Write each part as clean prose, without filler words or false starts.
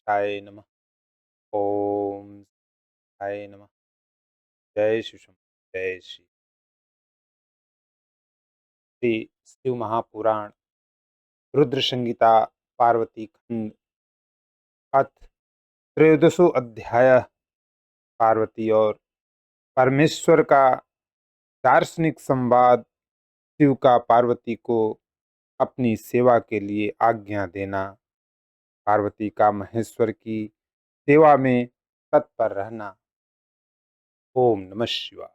शिवाय नमः। ओम शिवाय नमः। जय श्री शंकर, जय श्री शिव महापुराण रुद्र संगीता पार्वती खंड अथ त्रयोदशो अध्याय। पार्वती और परमेश्वर का दार्शनिक संवाद। शिव का पार्वती को अपनी सेवा के लिए आज्ञा देना, पार्वती का महेश्वर की सेवा में तत्पर रहना। ओम नमः शिवाय।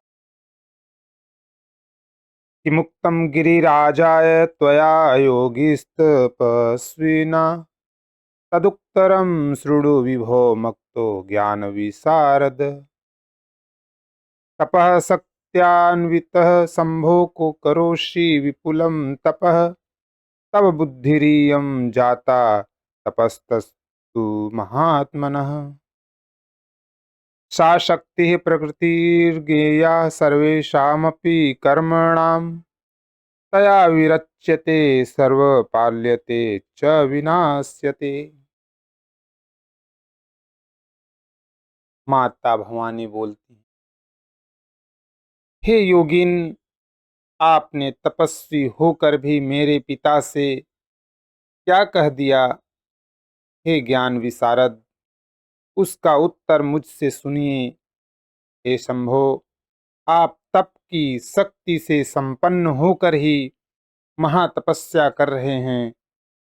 किमुक्तं गिरिराजाय त्वया योगिस्तपस्विना तदुत्तरं शृणु विभो मक्तो ज्ञानविशारद। तपः शक्त्यान्वितः शंभो को करोषि विपुलं तपः तव बुद्धिरियं जाता तपस्तस्तु महात्मनः। सा शक्तिः प्रकृतिर्ज्ञेया सर्वेषामपि कर्मणां तया विरच्यते सर्वपाल्यते च विनाश्यते। माता भवानी बोलती हैं, हे योगिन, आपने तपस्वी होकर भी मेरे पिता से क्या कह दिया। हे ज्ञान विशारद, उसका उत्तर मुझसे सुनिए। हे शंभो, आप तप की शक्ति से संपन्न होकर ही महातपस्या कर रहे हैं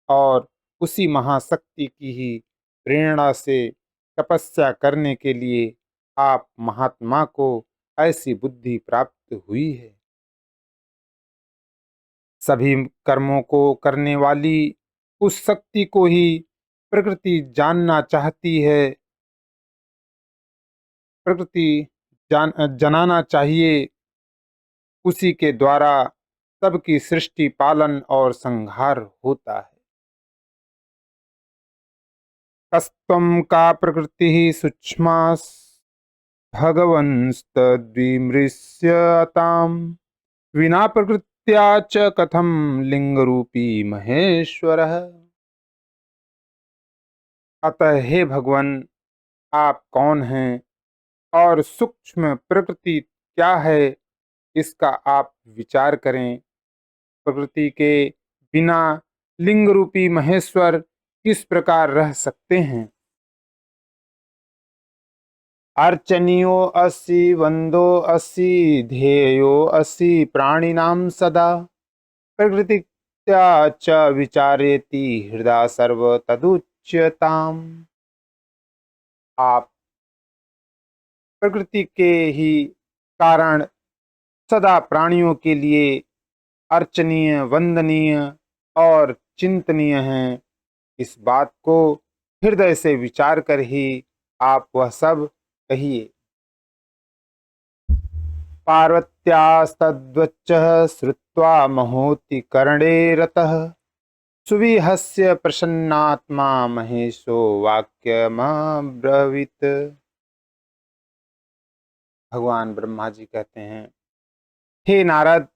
और उसी महाशक्ति की ही प्रेरणा से तपस्या करने के लिए आप महात्मा को ऐसी बुद्धि प्राप्त हुई है। सभी कर्मों को करने वाली उस शक्ति को ही प्रकृति जानना चाहती है। प्रकृति जनाना चाहिए। उसी के द्वारा सबकी सृष्टि, पालन और संहार होता है। कस्त्वं का प्रकृति सूक्ष्मा भगवंस्तद्विमृश्यताम् विना प्रकृत्या च कथम लिंगरूपी महेश्वरः। अतः हे भगवान, आप कौन हैं और सूक्ष्म प्रकृति क्या है, इसका आप विचार करें। प्रकृति के बिना लिंग रूपी महेश्वर किस प्रकार रह सकते हैं। अर्चनीयो असि वंदो असि ध्येयो असि प्राणिनां सदा प्रकृतित्या च विचारेति हृदय सर्व तदुच्यताम्। आप प्रकृति के ही कारण सदा प्राणियों के लिए अर्चनीय, वंदनीय और चिंतनीय हैं। इस बात को हृदय से विचार कर ही आप वह सब कहिए। पार्वत्यास्तद्वचः श्रुत्वा महोति कर्णे रतः सुविहस्य प्रसन्नात्मा महेशो वाक्यमब्रवीत्। भगवान ब्रह्मा जी कहते हैं, हे नारद,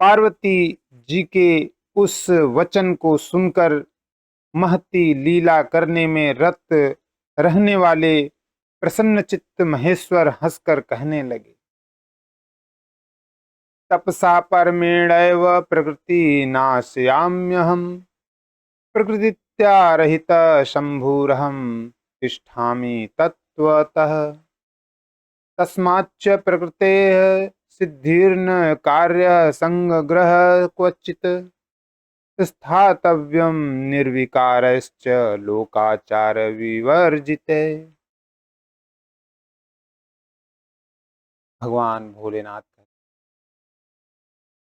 पार्वती जी के उस वचन को सुनकर महती लीला करने में रत रहने वाले प्रसन्नचित्त महेश्वर हंसकर कहने लगे, तपसा परमेणैव प्रकृति नाशयाम्यहम् प्रकृतित्या रहित शंभुरहं तिष्ठामि तत्त्वतः। तस्माच्च प्रकृतेः सिद्धिर्न कार्य संग्रह क्वचित् स्थातव्यं निर्विकारश्च लोकाचार विवर्जिते। भगवान भोलेनाथ कहते,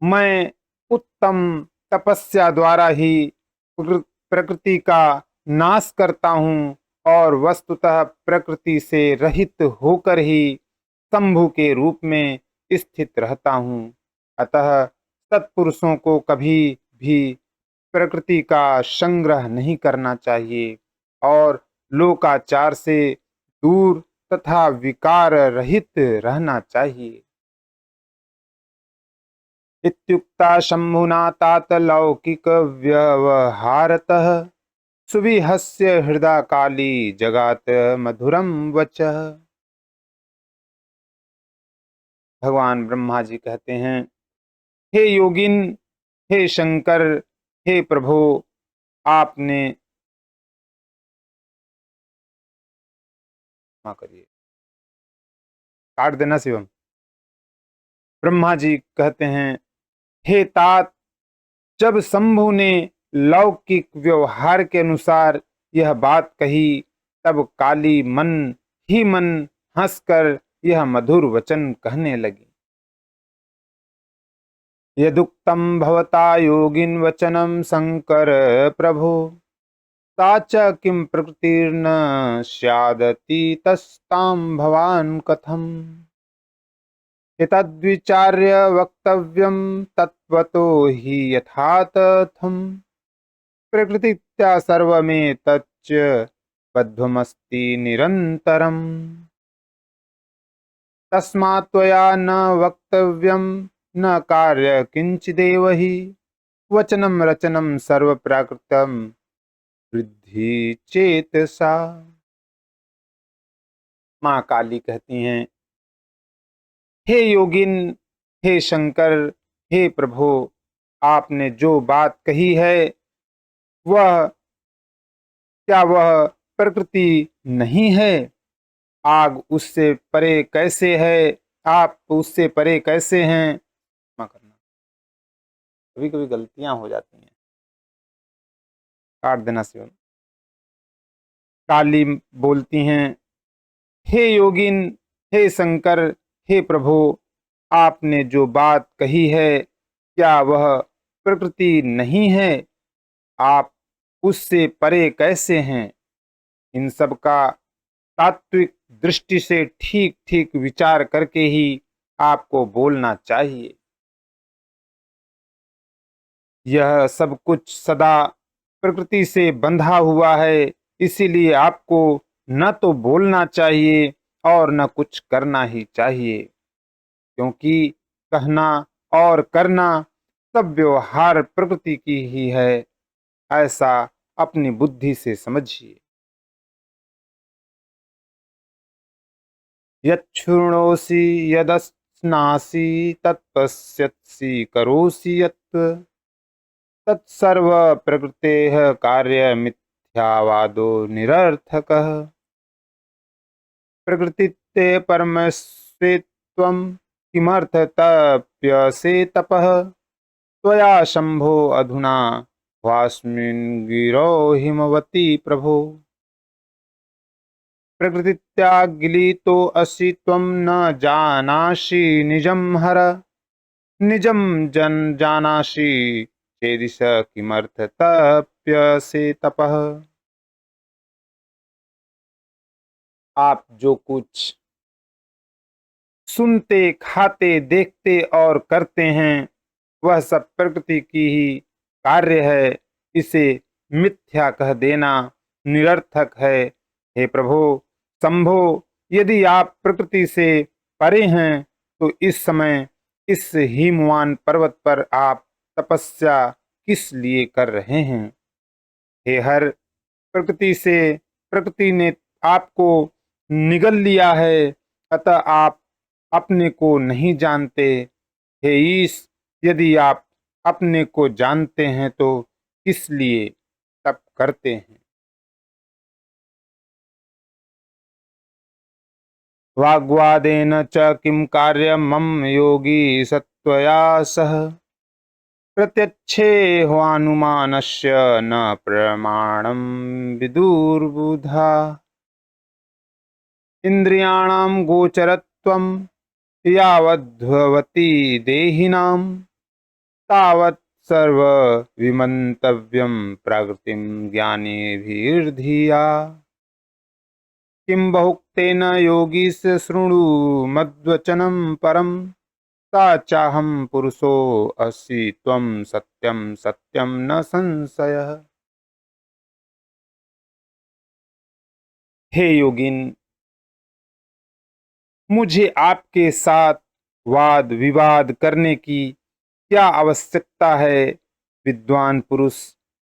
मैं उत्तम तपस्या द्वारा ही प्रकृति का नाश करता हूँ और वस्तुतः प्रकृति से रहित होकर ही शंभु के रूप में स्थित रहता हूँ। अतः सत्पुरुषों को कभी भी प्रकृति का संग्रह नहीं करना चाहिए और लोकाचार से दूर तथा विकार रहित रहना चाहिए। इत्युक्ता शंभुना तात लौकिक व्यवहारतः सुविहस्य हृदा काली जगात मधुरम वचः। भगवान ब्रह्मा जी कहते हैं, हे योगिन, हे शंकर, हे प्रभु, आपने क्षमा करिए, काट देना शिवम। ब्रह्मा जी कहते हैं, हे तात, जब शंभु ने लौकिक व्यवहार के अनुसार यह बात कही, तब काली मन ही मन हंसकर यह मधुर वचन कहने लगी। यदुक्तम भवता योगिन वचनम शंकर प्रभु, सा च किं प्रकृतिर्न स्यादति तस्तां भवान् कथम्। एतद्विचार्य वक्तव्यं तत्त्वतो हि यथातथम्, प्रकृतित्या सर्वमेतच्च बद्धमस्ति निरन्तरम्। तस्मात् त्वया न वक्तव्यं न कार्य किंचिदेव हि, वचनं रचनं सर्वप्राकृतं वृद्धि चेतसा। माँ काली कहती हैं, हे योगिन, हे शंकर, हे प्रभु, आपने जो बात कही है वह क्या वह प्रकृति नहीं है? आग उससे परे कैसे है? आप उससे परे कैसे हैं? क्षमा करना, कभी कभी गलतियां हो जाती हैं, काट देना शिवम। काली बोलती हैं, हे योगिन, हे शंकर, हे प्रभु, आपने जो बात कही है क्या वह प्रकृति नहीं है? आप उससे परे कैसे हैं? इन सब का तात्विक दृष्टि से ठीक ठीक विचार करके ही आपको बोलना चाहिए। यह सब कुछ सदा प्रकृति से बंधा हुआ है, इसीलिए आपको न तो बोलना चाहिए और न कुछ करना ही चाहिए, क्योंकि कहना और करना सब व्यवहार प्रकृति की ही है, ऐसा अपनी बुद्धि से समझिए। यच्छृणोषि यदश्नासि तत्पश्यसि करोषि यत्, तत्सर्व प्रकृतेः कार्यमिथ्यावादो निरर्थकः। प्रकृतिते परमस्वेत्वं किमर्थतप्यसे तपः, त्वया शंभो अधुना वास्मिन् गिरौ हिमवती प्रभो। प्रकृतित्यागिलितो असि त्वं न जानासि निजं हर, निजं जानासि चेदिश किमर्थ तप्यसे तपः। आप जो कुछ सुनते, खाते, देखते और करते हैं वह सब प्रकृति की ही कार्य है, इसे मिथ्या कह देना निरर्थक है। हे प्रभु शंभो, यदि आप प्रकृति से परे हैं तो इस समय इस हिमवान पर्वत पर आप तपस्या किस लिए कर रहे हैं? हे हर, प्रकृति ने आपको निगल लिया है, अतः आप अपने को नहीं जानते। हे ईश, यदि आप अपने को जानते हैं तो किस लिए तप करते हैं? वाग्वादेन च किं कार्यं मम योगी सत्वया सह, प्रत्यक्षे ह्वानुमानस्य न प्रमाणं विदुर्बुधा। इंद्रियाणां गोचरत्वं यावद्भवति देहिनां, तावत् सर्वविमन्तव्यं प्रकृतिं ज्ञानिभिर्धिया। किं बहुक्तेन योगीश शृणु मद्वचनं परं, सा चाहं पुरुषो असि त्वं सत्यं सत्यं न संशयः। हे योगिन, मुझे आपके साथ वाद विवाद करने की क्या आवश्यकता है? विद्वान पुरुष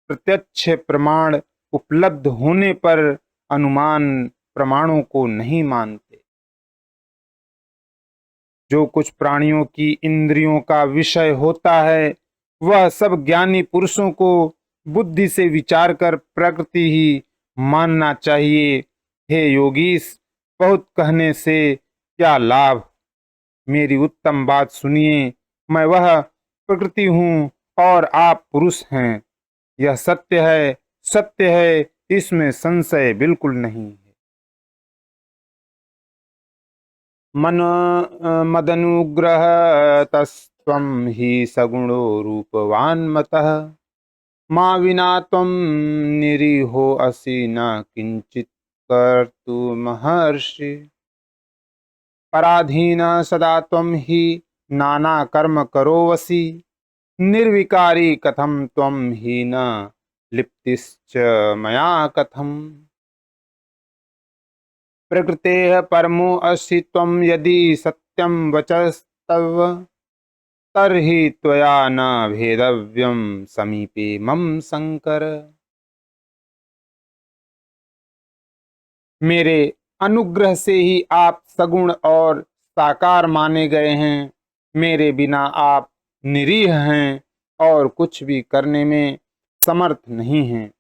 प्रत्यक्ष प्रमाण उपलब्ध होने पर अनुमान प्रमाणों को नहीं मानते। जो कुछ प्राणियों की इंद्रियों का विषय होता है वह सब ज्ञानी पुरुषों को बुद्धि से विचार कर प्रकृति ही मानना चाहिए। हे योगीश, बहुत कहने से क्या लाभ। मेरी उत्तम बात सुनिए। मैं वह प्रकृति हूँ और आप पुरुष हैं। यह सत्य है, सत्य है, इसमें संशय बिल्कुल नहीं है। मदनुग्रह तस्त्वं हि सगुणो रूपवान् मतः। मां विना त्वं निरीहो असि न किंचित कर्तुमर्हसि। पराधीन सदा त्वं हि नाना कर्म करोवसि। निर्विकारी कथम त्वं हि न लिप्तिश्च मया कथम। प्रकृतेः परमो असि त्वं यदि सत्यं वचस्तव। तर्हि त्वया न भेदव्यं समीपे मम शंकर। मेरे अनुग्रह से ही आप सगुण और साकार माने गए हैं। मेरे बिना आप निरीह हैं और कुछ भी करने में समर्थ नहीं हैं।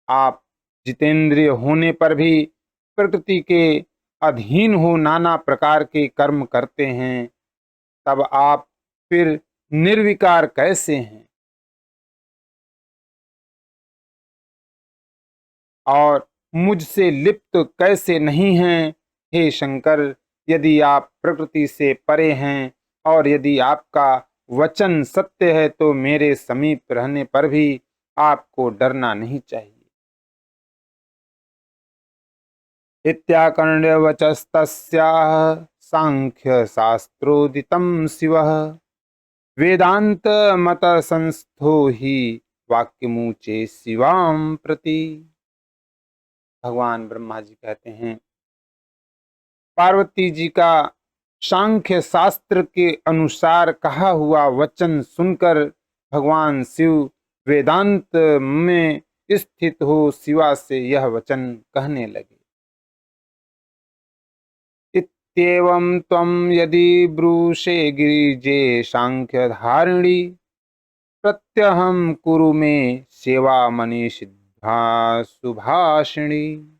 आप जितेंद्रिय होने पर भी प्रकृति के अधीन हो नाना प्रकार के कर्म करते हैं। तब आप फिर निर्विकार कैसे हैं और मुझसे लिप्त कैसे नहीं हैं। हे शंकर, यदि आप प्रकृति से परे हैं और यदि आपका वचन सत्य है तो मेरे समीप रहने पर भी आपको डरना नहीं चाहिए। इत्याकर्ण्य वचस्तस्याः सांख्य शास्त्रोदितं शिवः। वेदांत मत संस्थो ही वाक्यमुचे शिवाम प्रति। भगवान ब्रह्मा जी कहते हैं, पार्वती जी का सांख्य शास्त्र के अनुसार कहा हुआ वचन सुनकर भगवान शिव वेदांत में स्थित हो शिवा से यह वचन कहने लगे। इत्येवं त्वं यदि ब्रूषे गिरिजे सांख्य धारिणी। प्रत्यहं कुरु मे सेवा मनीषिद्धा सुभाषिणी।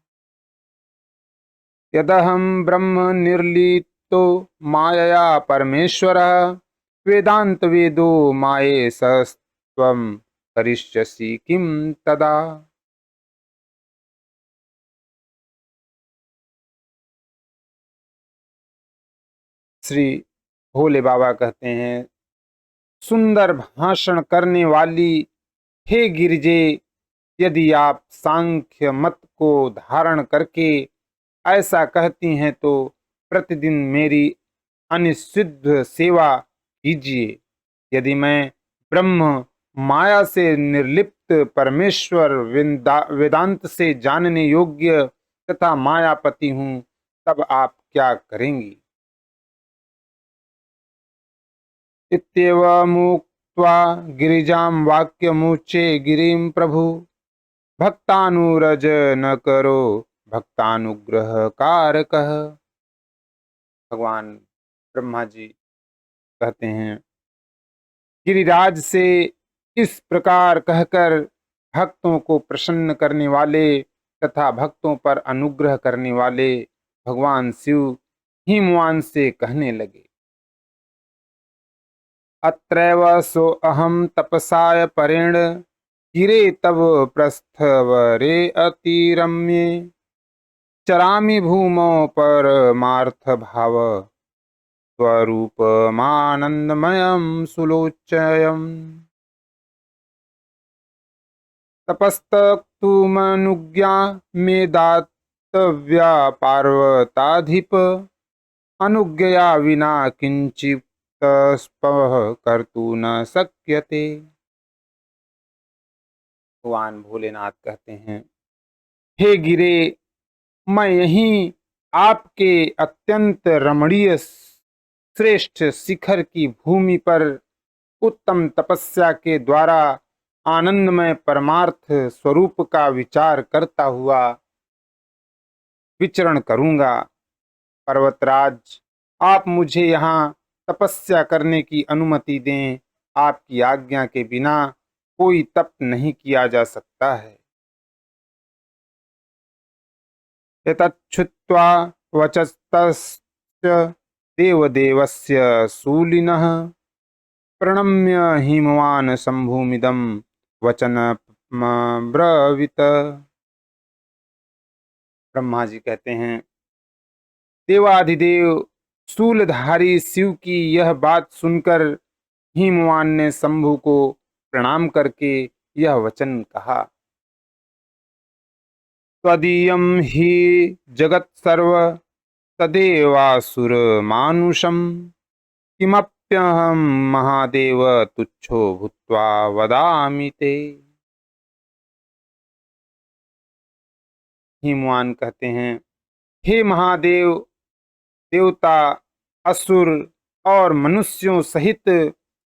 यदहं ब्रह्म निर्लिप्तो मायया परमेश्वरः। वेदांत वेदो मायेशस्त्वं करिष्यसि किं तदा। श्री भोले बाबा कहते हैं, सुंदर भाषण करने वाली हे गिरिजे, यदि आप सांख्य मत को धारण करके ऐसा कहती हैं तो प्रतिदिन मेरी अनिषिद्ध सेवा कीजिए। यदि मैं ब्रह्म माया से निर्लिप्त परमेश्वर वेदांत से जानने योग्य तथा मायापति हूँ, तब आप क्या करेंगी। इत्येवमुक्त्वा गिरिजां वाक्यमुचे गिरिं प्रभु। भक्तानुरज न करो भक्तानुग्रह कारकः। भगवान ब्रह्मा जी कहते हैं, गिरिराज से इस प्रकार कहकर भक्तों को प्रसन्न करने वाले तथा भक्तों पर अनुग्रह करने वाले भगवान शिव हिमवान से कहने लगे। अत्रैव सो अहम तपसाय परेण। गिरे तव प्रस्थवरे अतिरम्ये। चरामि भूमौ परमार्थ भाव। स्वरूपमानंदमयं सुलोचयम्। तपस्तक्तुमनुज्ञा मे दातव्या पार्वताधिप। अनुज्ञया विना किंचित् तपः कर्तुं न शक्यते। भगवान भोलेनाथ कहते हैं, हे गिरे, मैं यहीं आपके अत्यंत रमणीय श्रेष्ठ शिखर की भूमि पर उत्तम तपस्या के द्वारा आनंदमय परमार्थ स्वरूप का विचार करता हुआ विचरण करूंगा। पर्वतराज, आप मुझे यहाँ तपस्या करने की अनुमति दें। आपकी आज्ञा के बिना कोई तप नहीं किया जा सकता है। एतच्छ्रुत्वा वचस्तस्य देवदेवस्य शूलिनः प्रणम्य हिमवान् शम्भुमिदं वचनमब्रवीत्। ब्रह्मा जी कहते हैं, देवाधिदेव शूलधारी शिव की यह बात सुनकर हिमवान ने शंभु को प्रणाम करके यह वचन कहा, त्वदीयं हि जगत्सर्व तदेवासुर मानुषम किमप्यहं महादेव तुच्छो भूत्वा वदामि ते। हिमवान कहते हैं, हे महादेव, देवता, असुर और मनुष्यों सहित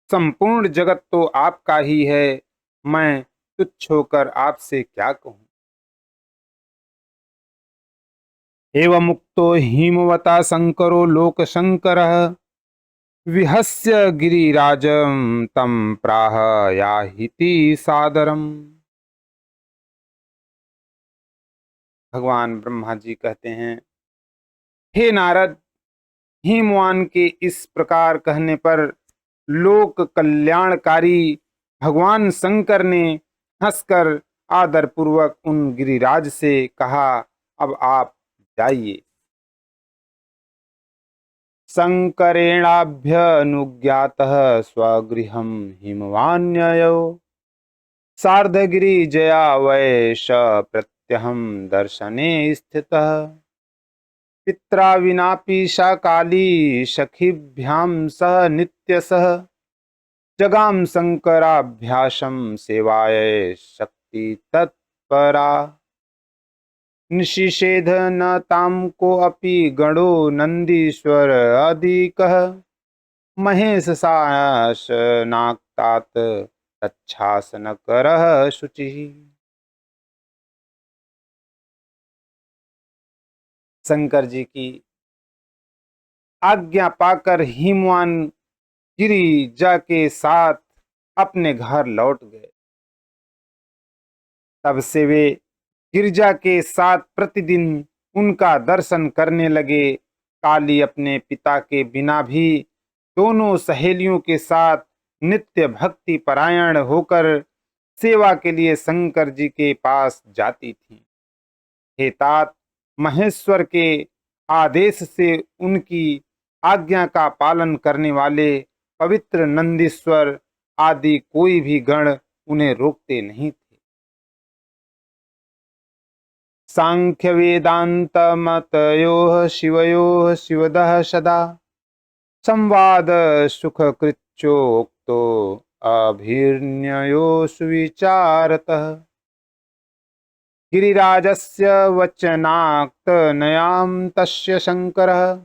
संपूर्ण जगत तो आपका ही है। मैं तुच्छ होकर आपसे क्या कहूँ। एवमुक्तो हिमवता शंकरो लोकशंकरः विहस्य गिरिराजं तं प्राह याहीति सादरम्। भगवान ब्रह्मा जी कहते हैं, हे नारद, हिमवान के इस प्रकार कहने पर लोक कल्याणकारी भगवान शंकर ने हंसकर आदरपूर्वक उन गिरिराज से कहा, अब आप जाइए। शंकरेणाभ्यनुज्ञातः स्वगृहं हिमवान्ययो सार्धगिरिजया वै प्रत्यहं दर्शने स्थितः पित्रा विनापि सा काली सखीभ्यां सह नित्यसः जगाम शंकराभ्यासम सेवाय शक्ति तत्परा निशिषेध न ताम को अपि गणो नंदीश्वर अधिकः महेश सास नाक्तात तच्छासन करः शुचिः। शंकर जी की आज्ञा पाकर हिमवान गिरिजा के साथ अपने घर लौट गए। तब से वे गिरिजा के साथ प्रतिदिन उनका दर्शन करने लगे। काली अपने पिता के बिना भी दोनों सहेलियों के साथ नित्य भक्ति परायण होकर सेवा के लिए शंकर जी के पास जाती थी। हे तात, महेश्वर के आदेश से उनकी आज्ञा का पालन करने वाले पवित्र नंदीश्वर आदि कोई भी गण उन्हें रोकते नहीं थे। सांख्य वेदांत मतयोः शिवयोः शिवदः सदा संवाद सुख कृच्चोक्तो अभिर्न्ययो सुविचारतः गिरिराजस्य वचनाक्तनयां तस्य शंकरः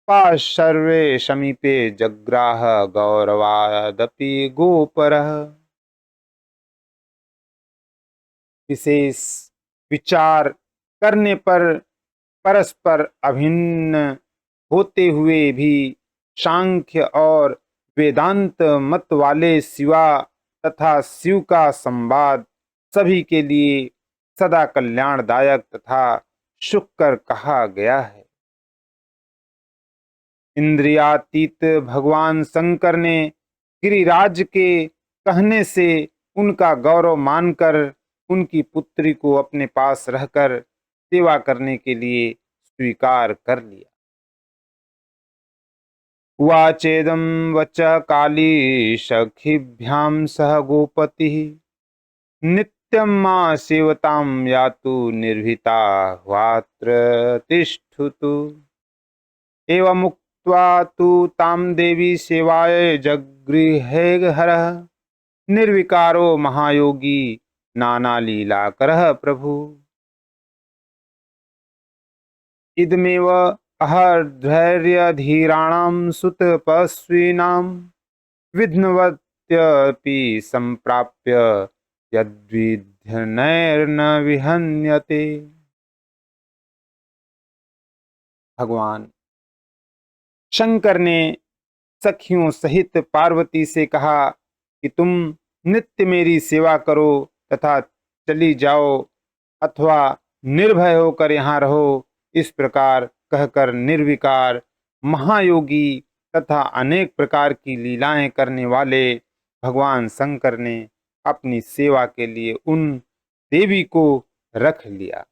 पार्श्वे समीपे जग्राह गौरवादपि गोपरः। विशेष विचार करने पर परस्पर अभिन्न होते हुए भी सांख्य और वेदांत मत वाले शिवा तथा शिव का संवाद सभी के लिए सदा कल्याणदायक तथा सुखकर कहा गया है। इंद्रियातीत भगवान शंकर ने गिरिराज के कहने से उनका गौरव मानकर उनकी पुत्री को अपने पास रहकर सेवा करने के लिए स्वीकार कर लिया। वाचेदं वच काली सखीभ्यां सह गोपति नित्यं मा सेवतां यातु निर्भीता वात्र तिष्ठतु। एवमुक्त्वा तु तां देवी सेवाय जगृहे हरः निर्विकारो महायोगी नाना लीला करः प्रभु। इदमेव अहर्धैर्यधीराणां सुतपस्विनां विघ्नवत् नित्यपि संप्राप्य यद्विध्यनैर्न विहन्यते। भगवान शंकर ने सखियों सहित पार्वती से कहा कि तुम नित्य मेरी सेवा करो तथा चली जाओ अथवा निर्भय होकर यहाँ रहो। इस प्रकार कहकर निर्विकार महायोगी तथा अनेक प्रकार की लीलाएं करने वाले भगवान शंकर ने अपनी सेवा के लिए उन देवी को रख लिया।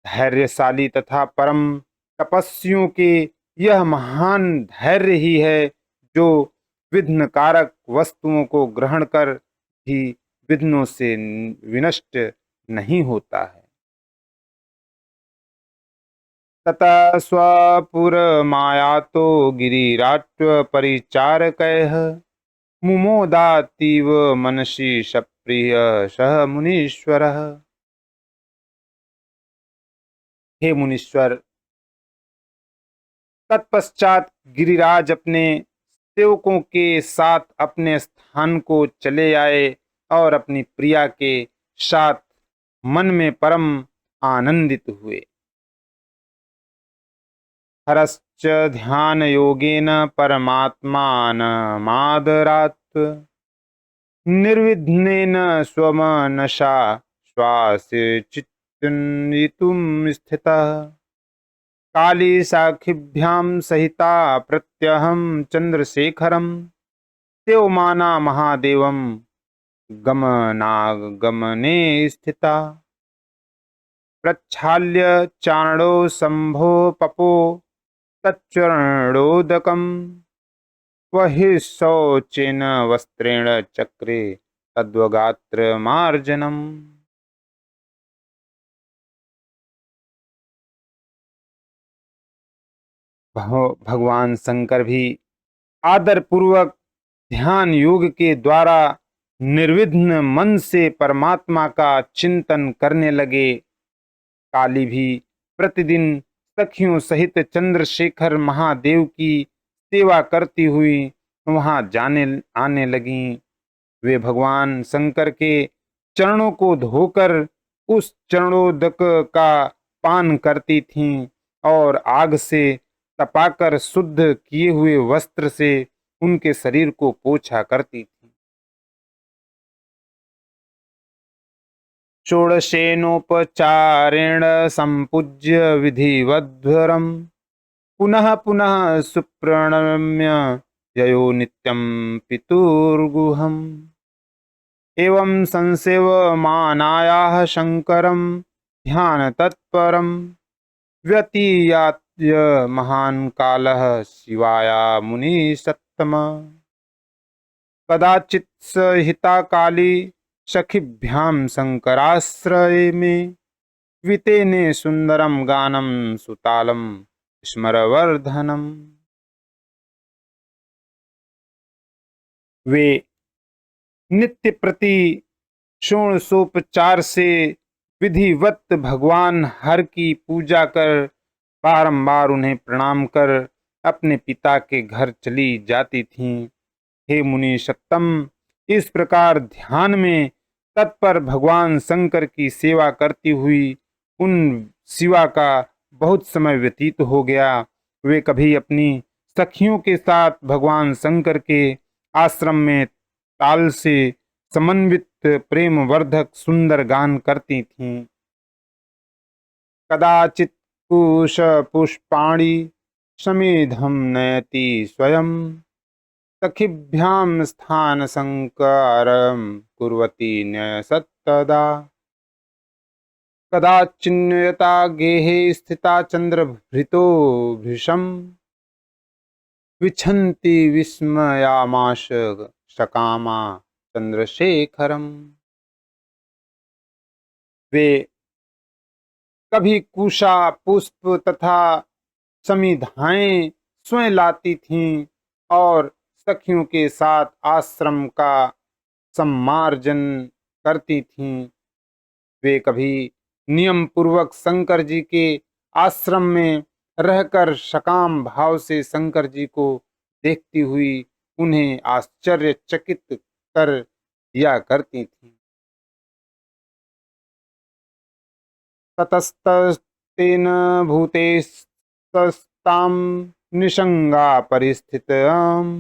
धैर्यशाली तथा परम तपस्वियों के यह महान धैर्य ही है जो विघ्न कारक वस्तुओं को ग्रहण कर भी विघ्नों से विनष्ट नहीं होता है। ततः स्वपुर मायातो गिरिराट्व परिचारकैः मुमोदातीव मनसि सप्रिय सह मुनीश्वरः। हे मुनीश्वर, तत्पश्चात गिरिराज अपने सेवकों के साथ अपने स्थान को चले आए और अपनी प्रिया के साथ मन में परम आनंदित हुए। हरश्च ध्यान योगेन परमात्मानमादरात् निर्विघ्नेन स्वमनसा श्वासे चित्तयितुं स्थितः। काली साखिभ्यां सहिता प्रत्यहं चंद्रशेखरं सेवमाना महादेवं गमनागमने स्थिता। प्रक्षाल्य चारणो शंभो पपो तच्चरणोदकं वहि शौचेन वस्त्रेण चक्रे तद्वगात्र मार्जनम्। भगवान शंकर भी आदर पूर्वक ध्यान योग के द्वारा निर्विघ्न मन से परमात्मा का चिंतन करने लगे। काली भी प्रतिदिन सखियों सहित चंद्रशेखर महादेव की सेवा करती हुई वहां जाने आने लगी। वे भगवान शंकर के चरणों को धोकर उस चरणोदक का पान करती थीं और आग से तपाकर शुद्ध किए हुए वस्त्र से उनके शरीर को पोंछा करती थी। षोडशेनोपचारेण संपूज्य विधिवद्वरं पुनः पुनः सुप्रणम्य ययो नित्यं पितुर्गुहम्। एवं संसेवमानायाः शंकरं ध्यान तत्परं व्यतीयात्य महान् कालः शिवाया मुनि सत्तम। कदाचित् सहिता काली सखिभ्यां शंकराश्रये में वितेने सुंदरम गानम सुतालम स्मरवर्धनम। वे नित्य प्रति षोडशोपचार से विधिवत भगवान हर की पूजा कर बारंबार उन्हें प्रणाम कर अपने पिता के घर चली जाती थीं। हे मुनि सत्तम, इस प्रकार ध्यान में तत्पर भगवान शंकर की सेवा करती हुई उन शिवा का बहुत समय व्यतीत हो गया। वे कभी अपनी सखियों के साथ भगवान शंकर के आश्रम में ताल से समन्वित प्रेम वर्धक सुंदर गान करती थीं। कदाचित् कुश पुष्पाणि समेधम नयति स्वयं सखिभ्यां स्थान संकारं कुर्वती न्यसत्तदा। कदाचिन्यता गेहे स्थिता चंद्रभृतो भृशं विच्छन्ति विस्मयामाश सकामा चंद्रशेखरम। वे कभी कुशा पुष्प तथा समिधाएं स्वयं लाती थीं और सखियों के साथ आश्रम का सम्मार्जन करती थीं। वे कभी नियम पूर्वक शंकर जी के आश्रम में रहकर सकाम भाव से शंकर जी को देखती हुई उन्हें आश्चर्यचकित कर दिया करती थीं। ततस्तस्तेन भूतेस्तस्तां निसंगा परिस्थिताम्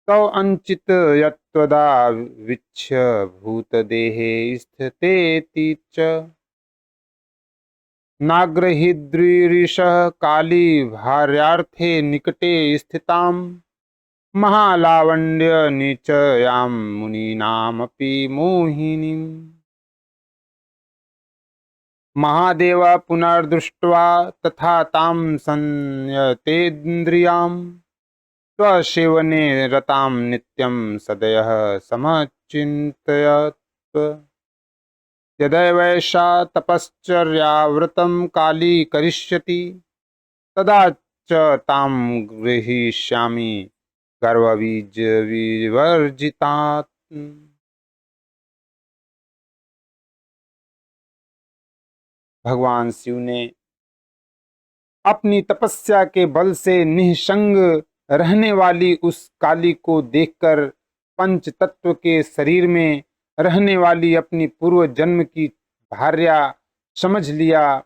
तौ अंचित यत्त्वदा वीक्ष्य भूतदेहे स्थितेति च नागृहीदृशः काली भार्यार्थे निकटे स्थितां महालावण्य नीचयां मुनीनामपि मोहिनीम्। महादेव पुनर्दृष्ट्वा तथा तां संयतेन्द्रियां स्वसेवने रतां नित्यं सदयः समचिन्तयत्। यदैवैषा तपश्चर्याव्रतं काली करिष्यति तदा च तां गृहीष्यामि गर्वबीजविवर्जितात्। भगवान शिव ने अपनी तपस्या के बल से निःसंग रहने वाली उस काली को देखकर पंच तत्व के शरीर में रहने वाली अपनी पूर्व जन्म की भार्या समझ लिया।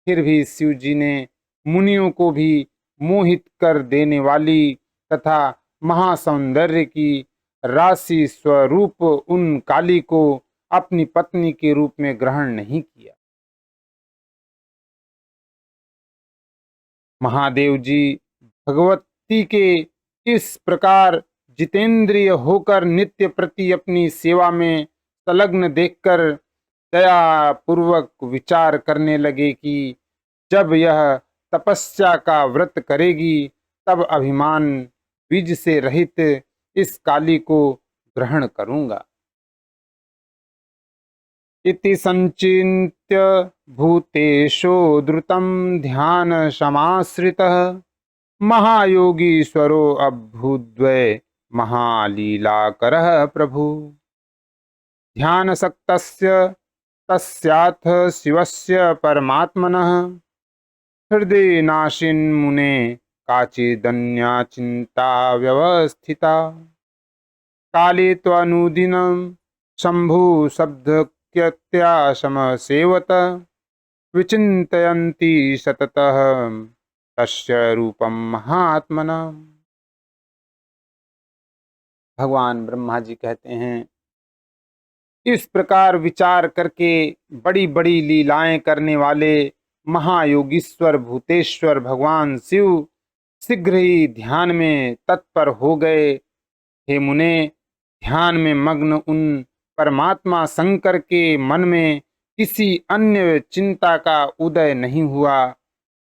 फिर भी शिव जी ने मुनियों को भी मोहित कर देने वाली तथा महासौंदर्य की राशि स्वरूप उन काली को अपनी पत्नी के रूप में ग्रहण नहीं किया। महादेव जी भगवती के इस प्रकार जितेंद्रिय होकर नित्य प्रति अपनी सेवा में संलग्न देखकर दया पूर्वक विचार करने लगे कि जब यह तपस्या का व्रत करेगी तब अभिमान बीज से रहित इस काली को ग्रहण करूंगा। इति संचिन्त्य भूतेषु द्रुतं ध्यान समाश्रितः महायोगीश्वरो अभूद्वै महालीलाकरः प्रभु। ध्यानसक्तस्य तस्याथ शिवस्य परमात्मनः हृदय नाशिन्मुने काचिदन्या चिन्ता व्यवस्थिता। काले त्वनुदिनं शंभु शब्दक्यत्या समसेवत विचिन्तयन्ति सततः तस्य रूपं महात्मना। भगवान ब्रह्मा जी कहते हैं, इस प्रकार विचार करके बड़ी बड़ी लीलाएं करने वाले महायोगीश्वर भूतेश्वर भगवान शिव शीघ्र ही ध्यान में तत्पर हो गए। हे मुने, ध्यान में मग्न उन परमात्मा शंकर के मन में किसी अन्य चिंता का उदय नहीं हुआ।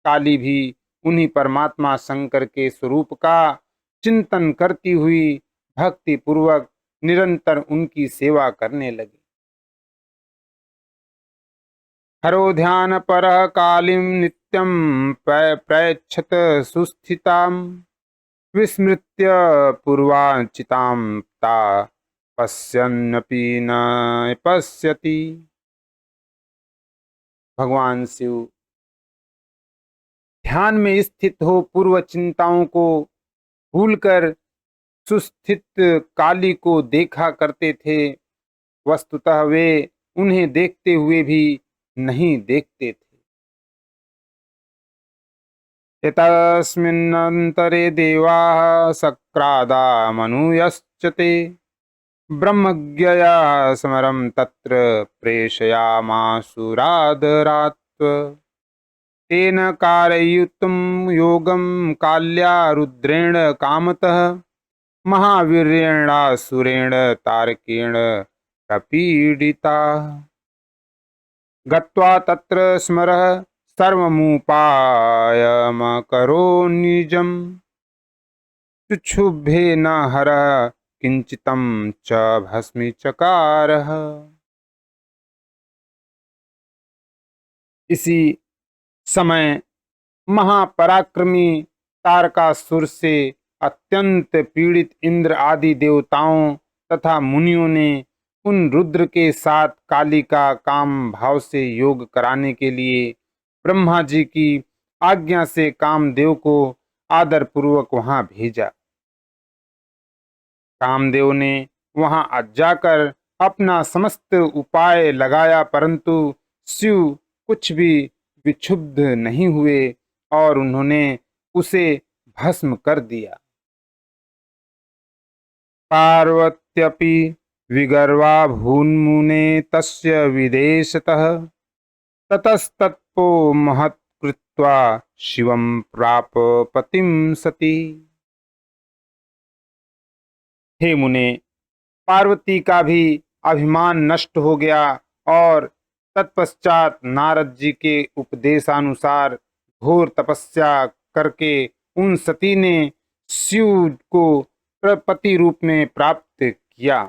काली भी उन्हीं परमात्मा शंकर के स्वरूप का चिंतन करती हुई भक्ति पूर्वक निरंतर उनकी सेवा करने लगी। हरो ध्यान पर कालीं नित्यं प्रयच्छत सुस्थितां विस्मृत्य पूर्वाचितां ता पश्यन्नपि न पश्यति। भगवान शिव ध्यान में स्थित हो पूर्व चिंताओं को भूलकर सुस्थित काली को देखा करते थे। वस्तुतः वे उन्हें देखते हुए भी नहीं देखते थे। एतस्मिन्नन्तरे देवाः सक्रादा मनुयश्च ते ब्रह्मज्ञया समरं तत्र प्रेषयामासुरादरात्। तेन कारयितुं योगं काल्या रुद्रेण कामतः महावीर्येणासुरेण तारकेण प्रपीडिता। गत्वा तत्र स्मरः सर्वमुपायमकरो निजं चुक्षुभे न हरः किंचितं च भस्मीचकारः। इसी समय महापराक्रमी तारकासुर से अत्यंत पीड़ित इंद्र आदि देवताओं तथा मुनियों ने उन रुद्र के साथ काली का काम भाव से योग कराने के लिए ब्रह्मा जी की आज्ञा से कामदेव को आदर पूर्वक वहां भेजा। कामदेव ने वहां जाकर अपना समस्त उपाय लगाया, परंतु शिव कुछ भी विक्षुब्ध नहीं हुए और उन्होंने उसे भस्म कर दिया। पार्वत्यपि विगर्वा भून्मुने तस्य विदेशतः ततस्तत्पो महत्कृत्वा शिवं प्राप पतिं सती। हे मुने, पार्वती का भी अभिमान नष्ट हो गया और तत्पश्चात नारद जी के उपदेशानुसार घोर तपस्या करके उन सती ने शिव को पति रूप में प्राप्त किया।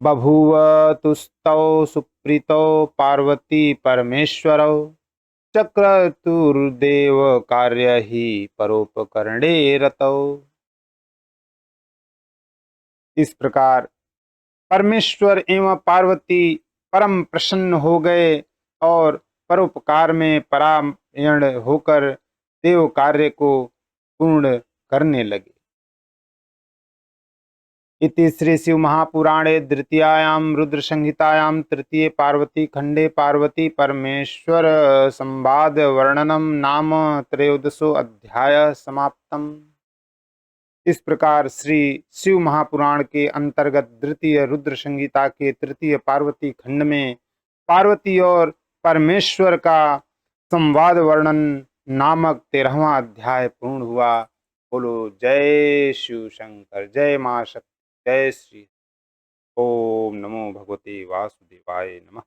बभूव तुस्तौ सुप्रीतौ पार्वती परमेश्वरौ चक्रतुर्देव कार्य ही परोपकरणे रतौ। इस प्रकार परमेश्वर एवं पार्वती परम प्रसन्न हो गए और परोपकार में परायण होकर देव कार्य को पूर्ण करने लगे। इति श्री शिव महापुराणे द्वितीयायां रुद्र संहितायां तृतीय पार्वती खंडे पार्वती परमेश्वर संवाद वर्णनम नाम त्रयोदशो अध्याय समाप्तम। इस प्रकार श्री शिव महापुराण के अंतर्गत द्वितीय रुद्र संहिता के तृतीय पार्वती खंड में पार्वती और परमेश्वर का संवाद वर्णन नामक 13वां अध्याय पूर्ण हुआ। बोलो जय शिव शंकर, जय मां शक्ति, जय श्री। ओम नमो भगवते वासुदेवाय नमः।